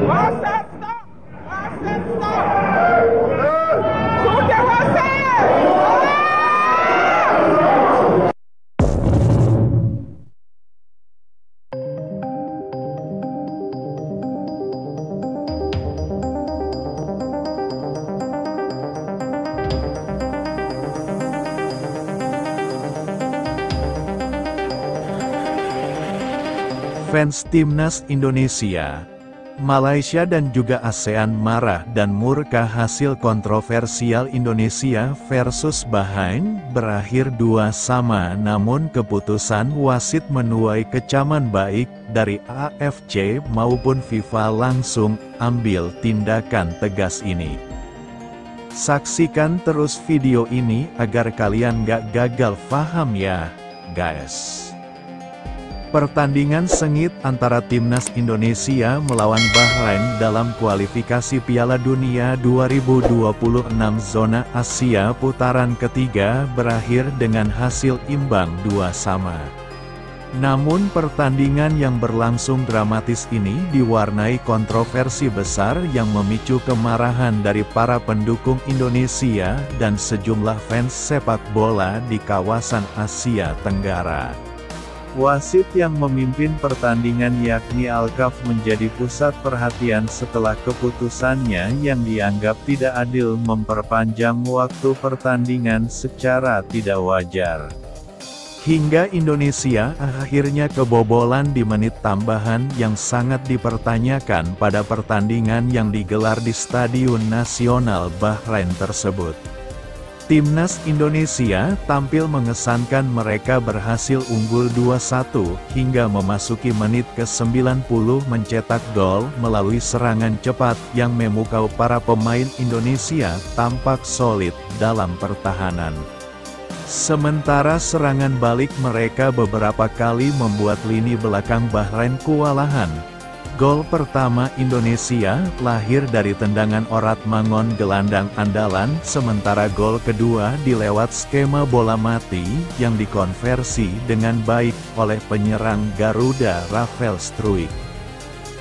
Wasit, stop! Wasit, stop! Sudah wasit! Fans Timnas Indonesia, Malaysia dan juga ASEAN marah dan murka hasil kontroversial Indonesia versus Bahrain berakhir 2-2, namun keputusan wasit menuai kecaman baik dari AFC maupun FIFA langsung ambil tindakan tegas ini. Saksikan terus video ini agar kalian gak gagal paham ya, guys. Pertandingan sengit antara Timnas Indonesia melawan Bahrain dalam kualifikasi Piala Dunia 2026 zona Asia putaran ketiga berakhir dengan hasil imbang 2-2. Namun pertandingan yang berlangsung dramatis ini diwarnai kontroversi besar yang memicu kemarahan dari para pendukung Indonesia dan sejumlah fans sepak bola di kawasan Asia Tenggara. Wasit yang memimpin pertandingan yakni Alkaf menjadi pusat perhatian setelah keputusannya yang dianggap tidak adil memperpanjang waktu pertandingan secara tidak wajar. Hingga Indonesia akhirnya kebobolan di menit tambahan yang sangat dipertanyakan pada pertandingan yang digelar di Stadion Nasional Bahrain tersebut. Timnas Indonesia tampil mengesankan, mereka berhasil unggul 2-1 hingga memasuki menit ke-90 mencetak gol melalui serangan cepat yang memukau para pemain Indonesia tampak solid dalam pertahanan. Sementara serangan balik mereka beberapa kali membuat lini belakang Bahrain kewalahan. Gol pertama Indonesia lahir dari tendangan Orat Mangon, gelandang andalan, sementara gol kedua dilewat skema bola mati yang dikonversi dengan baik oleh penyerang Garuda Rafael Struijk.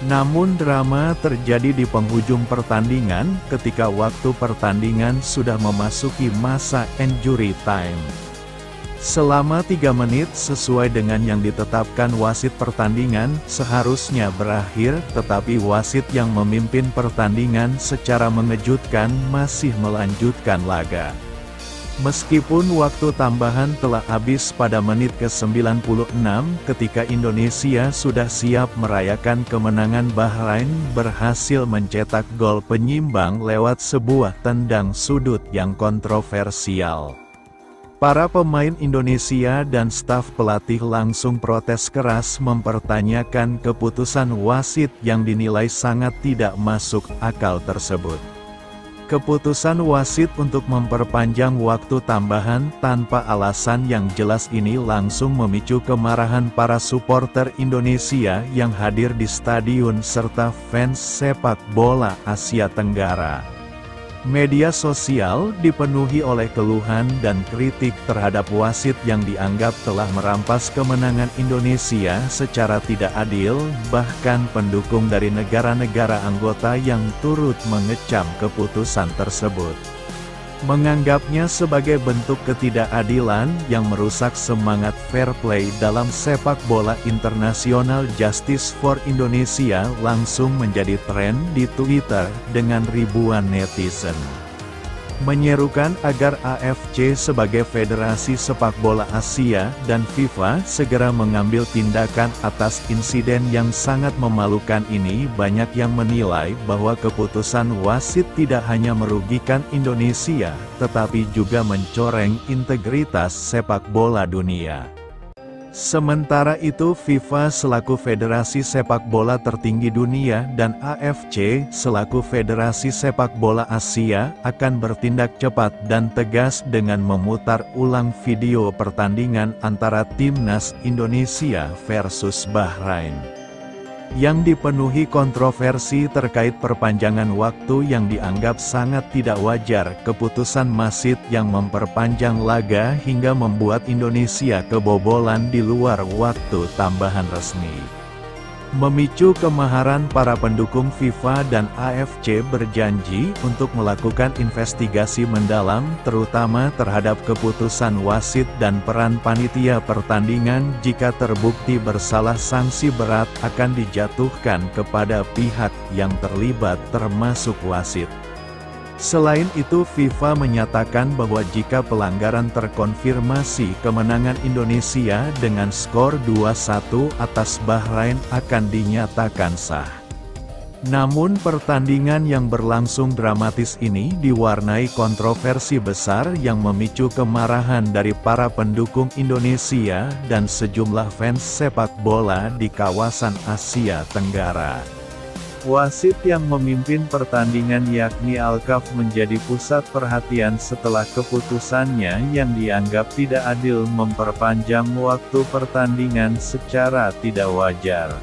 Namun drama terjadi di penghujung pertandingan ketika waktu pertandingan sudah memasuki masa injury time. Selama 3 menit sesuai dengan yang ditetapkan wasit, pertandingan seharusnya berakhir, tetapi wasit yang memimpin pertandingan secara mengejutkan masih melanjutkan laga. Meskipun waktu tambahan telah habis pada menit ke-96 ketika Indonesia sudah siap merayakan kemenangan, Bahrain berhasil mencetak gol penyimbang lewat sebuah tendang sudut yang kontroversial. Para pemain Indonesia dan staf pelatih langsung protes keras mempertanyakan keputusan wasit yang dinilai sangat tidak masuk akal tersebut. Keputusan wasit untuk memperpanjang waktu tambahan tanpa alasan yang jelas ini langsung memicu kemarahan para supporter Indonesia yang hadir di stadion serta fans sepak bola Asia Tenggara. Media sosial dipenuhi oleh keluhan dan kritik terhadap wasit yang dianggap telah merampas kemenangan Indonesia secara tidak adil, bahkan pendukung dari negara-negara anggota yang turut mengecam keputusan tersebut. Menganggapnya sebagai bentuk ketidakadilan yang merusak semangat fair play dalam sepak bola internasional. Justice for Indonesia langsung menjadi tren di Twitter dengan ribuan netizen menyerukan agar AFC sebagai Federasi Sepak Bola Asia dan FIFA segera mengambil tindakan atas insiden yang sangat memalukan ini. Banyak yang menilai bahwa keputusan wasit tidak hanya merugikan Indonesia, tetapi juga mencoreng integritas sepak bola dunia. Sementara itu FIFA selaku Federasi Sepak Bola tertinggi dunia dan AFC selaku Federasi Sepak Bola Asia akan bertindak cepat dan tegas dengan memutar ulang video pertandingan antara Timnas Indonesia versus Bahrain. yang dipenuhi kontroversi terkait perpanjangan waktu yang dianggap sangat tidak wajar. Keputusan Masid yang memperpanjang laga hingga membuat Indonesia kebobolan di luar waktu tambahan resmi, memicu kemarahan para pendukung FIFA dan AFC berjanji untuk melakukan investigasi mendalam terutama terhadap keputusan wasit dan peran panitia pertandingan. Jika terbukti bersalah, sanksi berat akan dijatuhkan kepada pihak yang terlibat termasuk wasit. Selain itu, FIFA menyatakan bahwa jika pelanggaran terkonfirmasi, kemenangan Indonesia dengan skor 2-1 atas Bahrain akan dinyatakan sah. Namun pertandingan yang berlangsung dramatis ini diwarnai kontroversi besar yang memicu kemarahan dari para pendukung Indonesia dan sejumlah fans sepak bola di kawasan Asia Tenggara. Wasit yang memimpin pertandingan yakni Alkaf menjadi pusat perhatian setelah keputusannya yang dianggap tidak adil memperpanjang waktu pertandingan secara tidak wajar.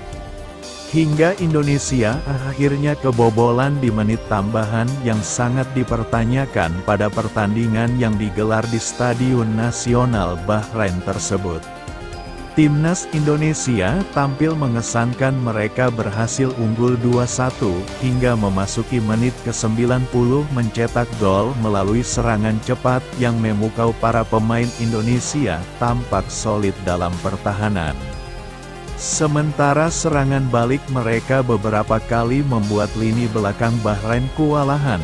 Hingga Indonesia akhirnya kebobolan di menit tambahan yang sangat dipertanyakan pada pertandingan yang digelar di Stadion Nasional Bahrain tersebut. Timnas Indonesia tampil mengesankan, mereka berhasil unggul 2-1, hingga memasuki menit ke-90 mencetak gol melalui serangan cepat yang memukau para pemain Indonesia tampak solid dalam pertahanan. Sementara serangan balik mereka beberapa kali membuat lini belakang Bahrain kewalahan.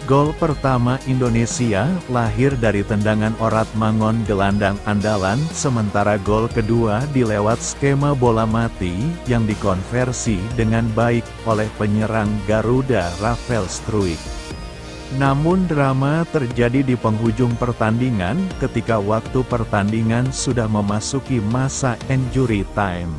Gol pertama Indonesia lahir dari tendangan Orat Mangon, gelandang andalan, sementara gol kedua dilewat skema bola mati yang dikonversi dengan baik oleh penyerang Garuda Rafael Struijk. Namun drama terjadi di penghujung pertandingan ketika waktu pertandingan sudah memasuki masa injury time.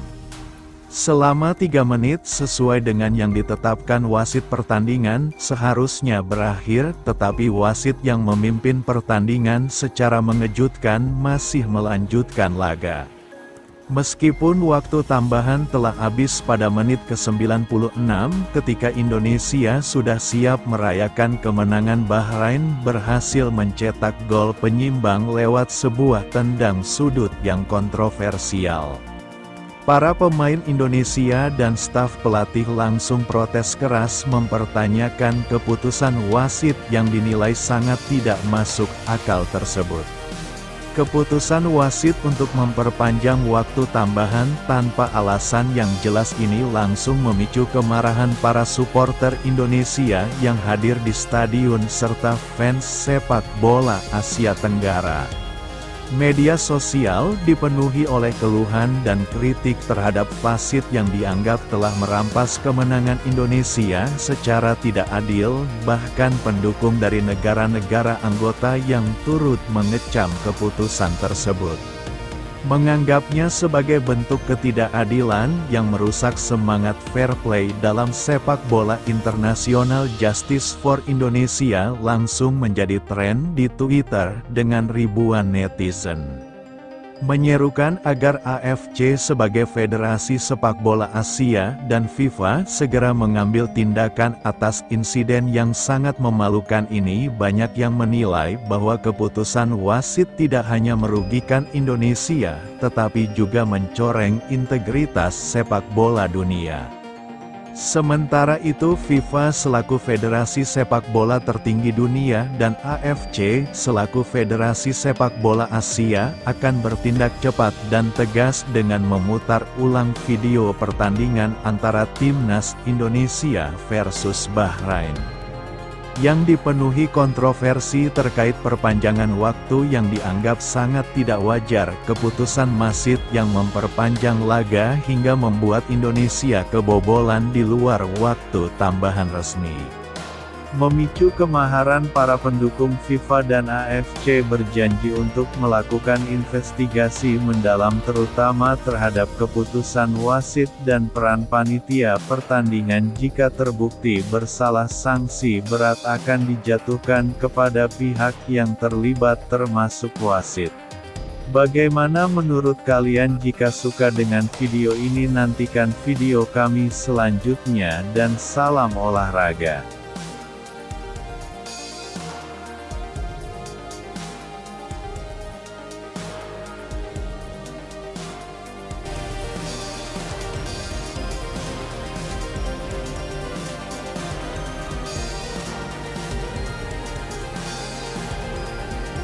Selama 3 menit sesuai dengan yang ditetapkan wasit, pertandingan seharusnya berakhir, tetapi wasit yang memimpin pertandingan secara mengejutkan masih melanjutkan laga. Meskipun waktu tambahan telah habis pada menit ke-96 ketika Indonesia sudah siap merayakan kemenangan, Bahrain berhasil mencetak gol penyimbang lewat sebuah tendang sudut yang kontroversial. Para pemain Indonesia dan staf pelatih langsung protes keras mempertanyakan keputusan wasit yang dinilai sangat tidak masuk akal tersebut. Keputusan wasit untuk memperpanjang waktu tambahan tanpa alasan yang jelas ini langsung memicu kemarahan para supporter Indonesia yang hadir di stadion serta fans sepak bola Asia Tenggara. Media sosial dipenuhi oleh keluhan dan kritik terhadap wasit yang dianggap telah merampas kemenangan Indonesia secara tidak adil, bahkan pendukung dari negara-negara anggota yang turut mengecam keputusan tersebut, menganggapnya sebagai bentuk ketidakadilan yang merusak semangat fair play dalam sepak bola internasional. Justice for Indonesia langsung menjadi tren di Twitter dengan ribuan netizen menyerukan agar AFC sebagai Federasi Sepak Bola Asia dan FIFA segera mengambil tindakan atas insiden yang sangat memalukan ini. Banyak yang menilai bahwa keputusan wasit tidak hanya merugikan Indonesia, tetapi juga mencoreng integritas sepak bola dunia. Sementara itu, FIFA selaku Federasi Sepak Bola tertinggi dunia dan AFC selaku Federasi Sepak Bola Asia akan bertindak cepat dan tegas dengan memutar ulang video pertandingan antara Timnas Indonesia versus Bahrain, yang dipenuhi kontroversi terkait perpanjangan waktu yang dianggap sangat tidak wajar. Keputusan Masid yang memperpanjang laga hingga membuat Indonesia kebobolan di luar waktu tambahan resmi, memicu kemarahan para pendukung FIFA dan AFC berjanji untuk melakukan investigasi mendalam terutama terhadap keputusan wasit dan peran panitia pertandingan. Jika terbukti bersalah, sanksi berat akan dijatuhkan kepada pihak yang terlibat termasuk wasit. Bagaimana menurut kalian? Jika suka dengan video ini, nantikan video kami selanjutnya dan salam olahraga.